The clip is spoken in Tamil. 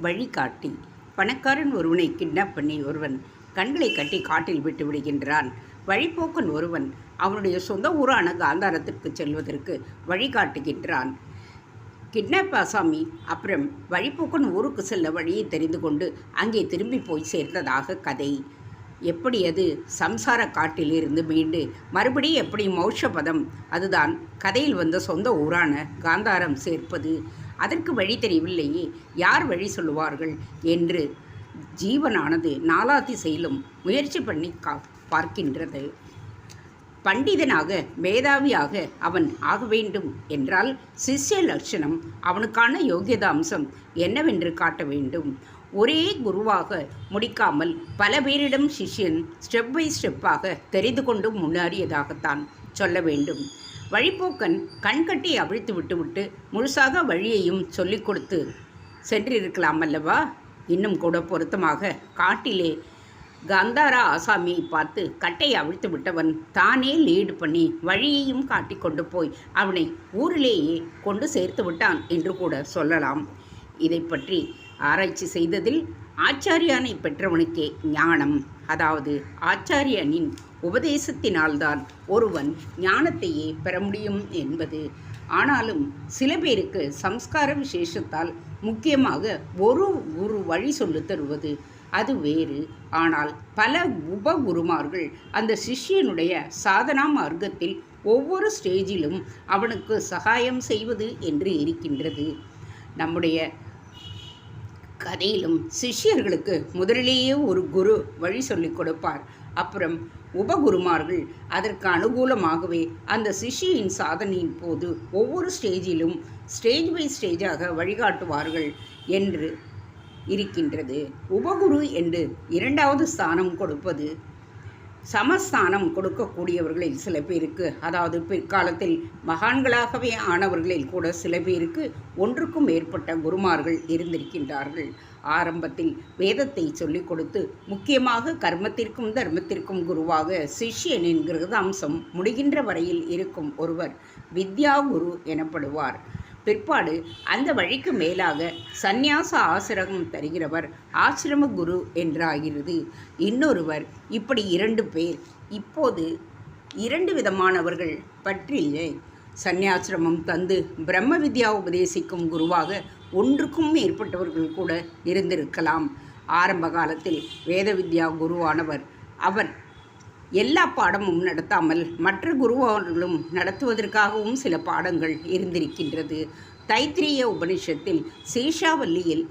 வழிகாட்டி. பணக்காரன் ஒருவனை கிட்னாப் பண்ணி ஒருவன் கண்களை கட்டி காட்டில் விட்டு விடுகின்றான். வழிப்போக்கன் ஒருவன் அவனுடைய சொந்த ஊரான காந்தாரத்திற்கு செல்வதற்கு வழிகாட்டுகின்றான். கிட்னாப் ஆசாமி அப்புறம் வழிப்போக்கன் ஊருக்கு செல்ல வழியை தெரிந்து கொண்டு அங்கே திரும்பி போய் சேர்ந்ததாக கதை. எப்படி அது சம்சார காட்டிலிருந்து மீண்டு மறுபடியும் எப்படி மோட்சபதம், அதுதான் கதையில் வந்த சொந்த ஊரான காந்தாரம் சேர்ப்பது. அதற்கு வழி தெரியவில்லையே, யார் வழி சொல்லுவார்கள் என்று ஜீவனானது நாலா திசையிலும் முயற்சி பண்ணி பார்க்கின்றது. பண்டிதனாக மேதாவியாக அவன் ஆக வேண்டும் என்றால் சிஷ்ய லட்சணம், அவனுக்கான யோகியத அம்சம் என்னவென்று காட்ட வேண்டும். ஒரே குருவாக முடிக்காமல் பல பேரிடம் சிஷ்யன் ஸ்டெப் பை ஸ்டெப்பாக தெரிந்து கொண்டு முன்னேறியதாகத்தான் சொல்ல வேண்டும். வழிப்போக்கன் கண்கட்டி அவிழ்த்து விட்டுவிட்டு முழுசாக வழியையும் சொல்லிக் கொடுத்து சென்றிருக்கலாம் அல்லவா? இன்னும் கூட பொருத்தமாக காட்டிலே காந்தாரா ஆசாமியை பார்த்து கட்டை அவிழ்த்து விட்டவன் தானே லீடு பண்ணி வழியையும் காட்டி கொண்டு போய் அவனை ஊரிலேயே கொண்டு சேர்த்து விட்டான் என்று கூட சொல்லலாம். இதை பற்றி ஆராய்ச்சி செய்ததில் ஆச்சாரியானை பெற்றவனுக்கே ஞானம், அதாவது ஆச்சாரியனின் உபதேசத்தினால்தான் ஒருவன் ஞானத்தையே பெற முடியும் என்பது. ஆனாலும் சில பேருக்கு சம்ஸ்கார விசேஷத்தால் முக்கியமாக ஒரு குரு வழி சொல்லி தருவது அது வேறு. ஆனால் பல உபகுருமார்கள் அந்த சிஷ்யனுடைய சாதனா மார்க்கத்தில் ஒவ்வொரு ஸ்டேஜிலும் அவனுக்கு சகாயம் செய்வது என்று இருக்கின்றது. நம்முடைய கதையிலும் சிஷ்யர்களுக்கு முதலிலேயே ஒரு குரு வழி சொல்லிக் கொடுப்பார். அப்புறம் உபகுருமார்கள் அதற்கு அனுகூலமாகவே அந்த சிஷ்யின் சாதனையின் போது ஒவ்வொரு ஸ்டேஜிலும் ஸ்டேஜ் பை ஸ்டேஜாக வழிகாட்டுவார்கள் என்று இருக்கின்றது. உபகுரு என்று இரண்டாவது ஸ்தானம் கொடுப்பது சமஸ்தானம் கொடுக்கக்கூடியவர்களில் சில பேருக்கு, அதாவது பிற்காலத்தில் மகான்களாகவே ஆனவர்களில் கூட சில பேருக்கு ஒன்றுக்கும் மேற்பட்ட குருமார்கள் இருந்திருக்கின்றார்கள். ஆரம்பத்தில் வேதத்தை சொல்லிக் கொடுத்து முக்கியமாக கர்மத்திற்கும் தர்மத்திற்கும் குருவாக சிஷ்யன் என்கிற அம்சம் முடிகின்ற வரையில் இருக்கும் ஒருவர் வித்யா குரு எனப்படுவார். பிற்பாடு அந்த வழிக்கு மேலாக சந்நியாச ஆசிரமம் தருகிறவர் ஆசிரம குரு என்றாகிறது. இன்னொருவர், இப்படி 2 பேர். இப்போது 2 விதமானவர்கள் பற்றியே சந்நியாசிரமம் தந்து பிரம்ம வித்யா உபதேசிக்கும் குருவாக ஒன்றுக்கும் மேற்பட்டவர்கள் கூட இருந்திருக்கலாம். ஆரம்ப காலத்தில் வேத வித்யா குருவானவர் அவர் எல்லா பாடமும் நடத்தாமல் மற்ற குருவார்களும் நடத்துவதற்காகவும் சில பாடங்கள் இருந்திருக்கின்றது. தைத்திரிய உபனிஷத்தில் சேஷாவல்லியில்